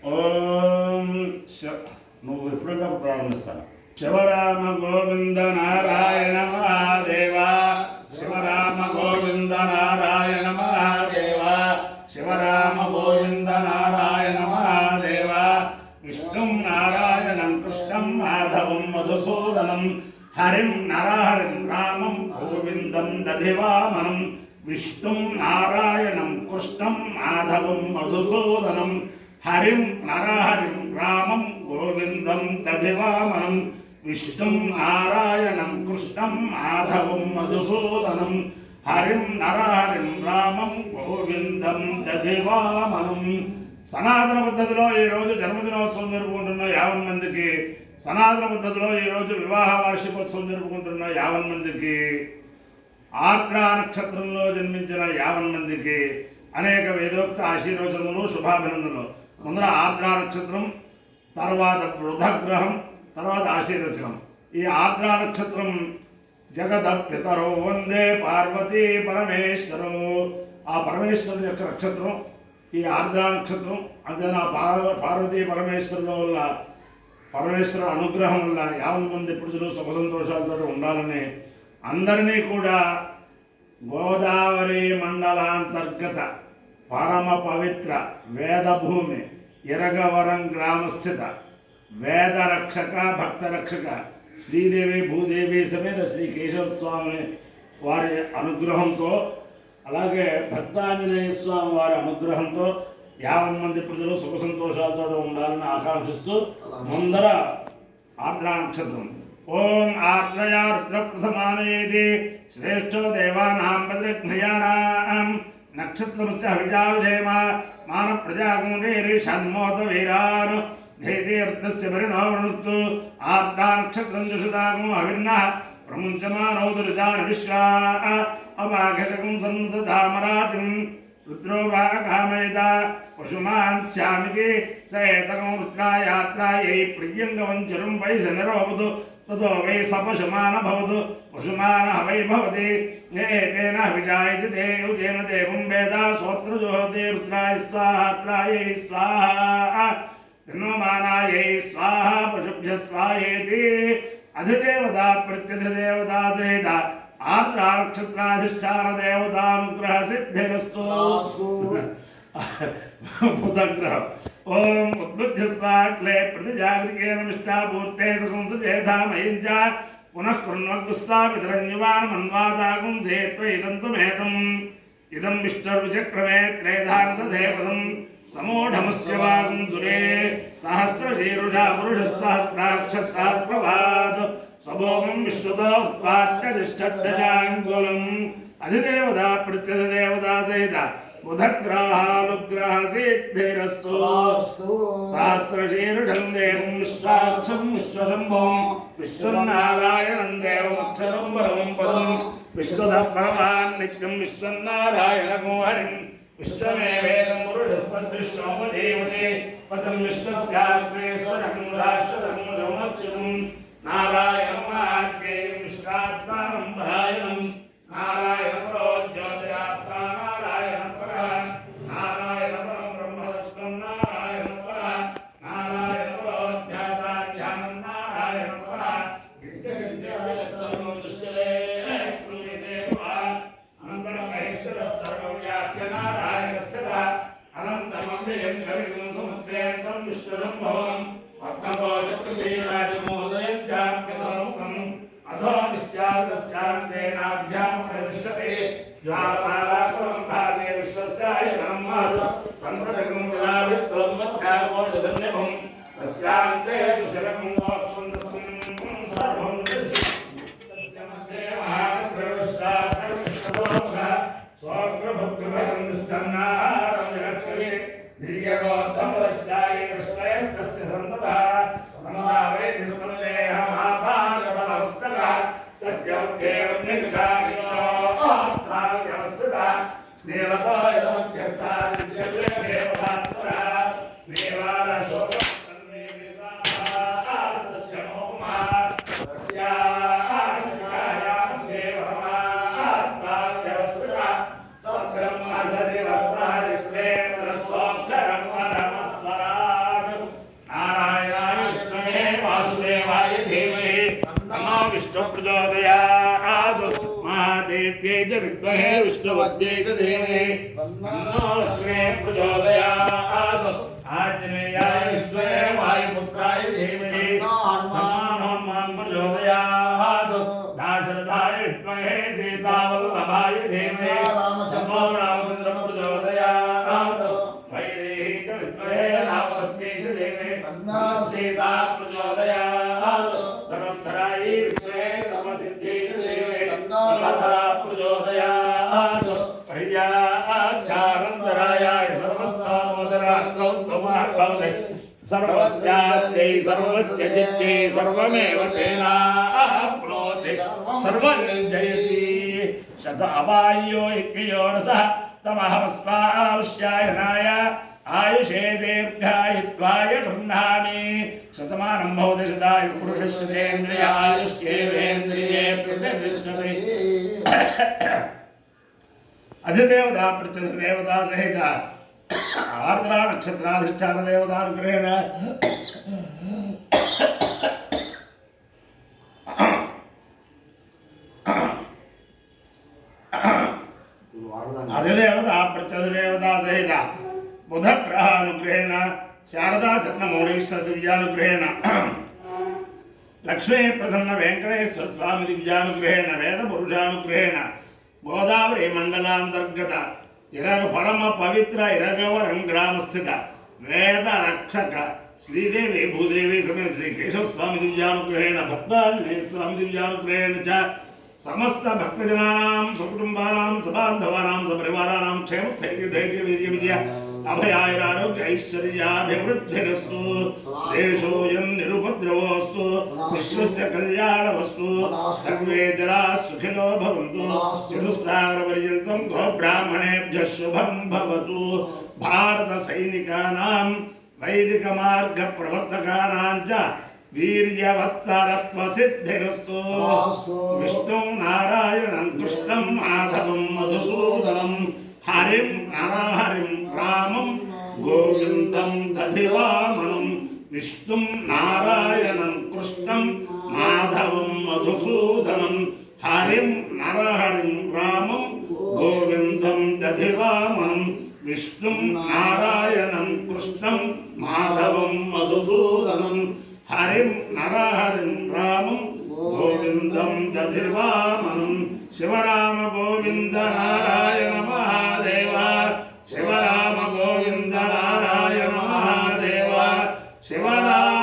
ఓం నువ్వు ఎప్పుడైనా ప్రారంభిస్తాను. శివరామ గోవింద నారాయణ మహాదేవ, శివరామ గోవింద నారాయణ మహాదేవ, శివరామ గోవింద నారాయణ మహాదేవ. విష్ణుం నారాయణం కృష్ణం మాధవం మధుసూదనం, హరిం నరహరిం రామం గోవిందం దధివామనం. విష్ణుం నారాయణం కృష్ణం మాధవం మధుసూదనం, హరిం నరహరిం రామం గోవిందం దధివామనం. విష్ణుం నారాయణం కృష్ణం మాధవం మధుసూదనం, హరిం నరహరిం రామం గోవిందం దధివామనం. సనాతన పద్ధతిలో ఈరోజు జన్మదినోత్సవం జరుపుకుంటున్న 50 మందికి, సనాతన పద్ధతిలో ఈరోజు వివాహ వార్షికోత్సవం జరుపుకుంటున్న 50 మందికి, ఆర్ద్రా నక్షత్రంలో జన్మించిన 50 మందికి అనేక వేదోక్త ఆశీర్వచనములు, శుభాభినందనలు. ముందర ఆర్ద్రా నక్షత్రం, తర్వాత బుధగ్రహం, తర్వాత ఆశీర్వచనం. ఈ ఆర్ద్రా నక్షత్రం జగత పితరో వందే పార్వతీ పరమేశ్వరం. ఆ పరమేశ్వరుని యొక్క నక్షత్రం ఈ ఆర్ద్రా నక్షత్రం. అంతేనా పార్వతీ పరమేశ్వరుల వల్ల, పరమేశ్వర అనుగ్రహం వల్ల 50 మంది పురుషులు సుఖ సంతోషాలతో ఉండాలని అందరినీ కూడా గోదావరి మండలాంతర్గత పరమ పవిత్ర వేదభూమి ఇరగవరం గ్రామస్థిత వేదరక్షక భక్తరక్షక శ్రీదేవి భూదేవి సమేత శ్రీ కేశవస్వామి వారి అనుగ్రహంతో, అలాగే భక్తాంజనేయ స్వామి వారి అనుగ్రహంతో 50 మంది ప్రజలు సుఖ సంతోషాలతో ఉండాలని ఆకాంక్షిస్తూ ముందర ఆర్ద్రా నక్షత్రం. ఓం ఆర్ద్రయా రుద్రప్రథమానేది శ్రేష్ఠో దేవానాం భద్రఘ్నయానాం నక్షత్రమస్య హవిజావిధేమ మాన ప్రజాగుండేరి షణ్మోత వీరాను ధైర్యస్య పరిణో వృణుత్తు. ఆర్ద్రా నక్షత్రం జుషుదాగం అవిర్నః ప్రముంచమానో దురిదాన విశ్వా అవాఘటకం సన్నతామరాతిం రుద్రో వాకామయత పశుమాన్ స్యామితి సేతకం రుద్రాయాత్రాయై ప్రియంగవంచరం వై శనిరోపదు తదో వై సపశుమాన భవతు పశుమాన వై భవతి ఏతేన విజాయతి దేయుజేన దేవం వేద సోత్రజోహతి రుద్రాయ స్వాహాత్రాయై స్వాహా ధన్వమానాయై స్వాహా పశుభ్య స్వాహేతి. అధిదేవత ప్రత్యధిదేవతా సహిత ఆర్ద్రా నక్షత్రాధిష్టాన దేవతానుగ్రహ సిద్ధిరస్తు. బుధగ్రహం. ఓం ఉద్బుద్ధ్యస్వాక్లే ప్రతిజాగరికేన మిష్టాపూర్తే సకంసజేధామయం చ పునః కృణ్వగ్గుస్వాపితరంజువానమన్వాదాగుం సేత్వైదంతుమేతం. ఇదం విష్ణుర్విచక్రమే త్రేధానతదేపదం సమూఢమస్య వాగం సురే సహస్రశీరుషా పురుషः సహస్రాక్షः సహస్రపాద్ సభోమం విశ్వతో ఉత్పాద్యతిష్టధ్వజాంగులం. అధిదేవత ప్రత్యధిదేవతా సహిత బుధగ్రహానుగ్రహ సిద్ధిరస్తు. సహస్రశీరుషం దేవం విశ్వాక్షం విశ్వశంభుం విశ్వన్నారాయణం దేవమక్షరం పరమం పదం విశ్వతః పరమాన్ నిత్యం విశ్వన్నారాయణం హరిం విశ్వమేవేదం పురుషస్తద్విశ్వముపజీవతే పదం విశ్వస్యాశ్రేశ్వరం రాష్ట్రదం రమచ్యుతం. నారాయణం ఆజ్ఞేయం విశ్వాత్మానం పరాయణం నారాయణ పరో జ్యోతిరాత్మా నారాయణ పర నారాయణ పరం బ్రహ్మతత్వం నారాయణ పర నారాయణ పరో ధ్యాతాధ్యానం నారాయణ పర సర్వం దృశ్యతే కృమిదేవ అనంతరం సర్వం వ్యాప్య నారాయణస్య అనంతమవ్యయం కవిగుం సముద్రేతం విశ్వశంభవం పద్మభోజపృథ్వీరాజమోదయం జాప్యతముఖం అధో నిత్యాదస్యాంతేనాభ్యాం ప్రతిష్టతే జ్వాలమాలాకులం భాగే విశ్వస్యాయనం మహత్ సంతతకం గులాభిత్వం మత్స్యామోషసన్నిభం తస్యాంతే శరం మోక్షం సర్వం తస్య మధ్యే మహాగ్రహస్య సర్వస్తోముఖ స్వగ్రభగ్రభం నిష్టన్నారం జగత్కవి ధీర్యగోత్తం దశ్యాయ దృష్టయస్తస్య సంతతః సమావే నిస్మలేహమాపాగతమస్తక తస్య ఉద్దేవం నిగ్ధామినో ఆత్మావ్యవస్థిత నీలతో యమధ్యస్థా విద్యదేవతాస్వర దేవాల శోక Swaksharam प्रचोदयात् महादेव्यै च विद्महे विष्णुपत्न्यै च धीमहि तन्नो लक्ष्मी प्रचोदयात् आञ्जनेयाय विद्महे वायुपुत्राय धीमहि तन्नो हनुमान् प्रचोदयात् दाशरथाय विद्महे सीतावल्लभाय धीमहि तन्नो रामचन्द्र प्रचोदयात् वैदेही च विद्महे रामपत्न्यै च धीमहि तन्नो सीता प्रचोदयात् धनुर्धराय विद्महे सर्वसिद्ध्यै च धीमहि तन्नो लता प्रचोदयात् पर्याप्तानन्दरायाय सर्वस्तामोदरात्मौत्तमार्भवते सर्वस्याद्यै सर्वस्य जित्यै सर्वमेव तेनाप्नोति सर्वं जयति शत अपायो यज्ञयो रसः तमहमस्वावश्यायनाय आयुषे दीर्घायुत्वाय गृह्णामि शतमानं भवति शतायु पुरुषस्येन्द्रियायुष्येवेन्द्रिये प्रतिष्ठते अधिदेवता प्रत्यधिदेवता सहित आर्द्रा नक्षत्राधिष्ठान देवतानुग्रहेण अधिदेवता प्रत्यधिदेवता सहित बुधग्रहानुग्रहेण शारदा चक्रमौळीश्वर दिव्यानुग्रहेण लक्ष्मी प्रसन्न वेंकटेश्वर स्वामी दिव्यानुग्रहेण वेदपुरुषानुग्रहेण गोदावरी मंडलांतर्गत परम पवित्र इरगवरं ग्रामस्थित वेद रक्षक श्रीदेवी भूदेवी समेत श्री केशव स्वामी दिव्यानुग्रहेण भक्तांजनेय स्वामी दिव्यानुग्रहेण च समस्त भक्तजनानां सुकुटुंबानां सबान्धवानां सपरिवाराणां क्षेम स्थैर्य धैर्य वीर्य विजय अभयायुरारोग्य ऐश्वर्याभिवृद्धिरस्तु देशोऽयं निरुपद्रवोऽस्तु विश्वस्य कल्याणमस्तु सर्वे जनाः सुखिनो भवन्तु चतुस्सागरपर्यन्तं गोब्राह्मणेभ्यः शुभं भवतु भारत सैनिकानां वैदिक मार्ग प्रवर्तकानां च वीर्यवत्तरत्व सिद्धिरस्तु विष्णुं नारायणं कृष्णं माधवं मधुसूदनं हरिं नरहरिं रामं गोविन्दं दधिवामनं विष्णुं नारायणं कृष्णं माधवं मधुसूदनं हरिं नरहरिं रामं गोविन्दं दधिवामनं विष्णुं नारायणं कृष्णं माधवं मधुसूदनं हरिं नरहरिं रामं गोविन्दं दधिवामनं शिवराम गोविन्द नारायण महादेव शिवराम गोविन्द नारायण महादेव शिवराम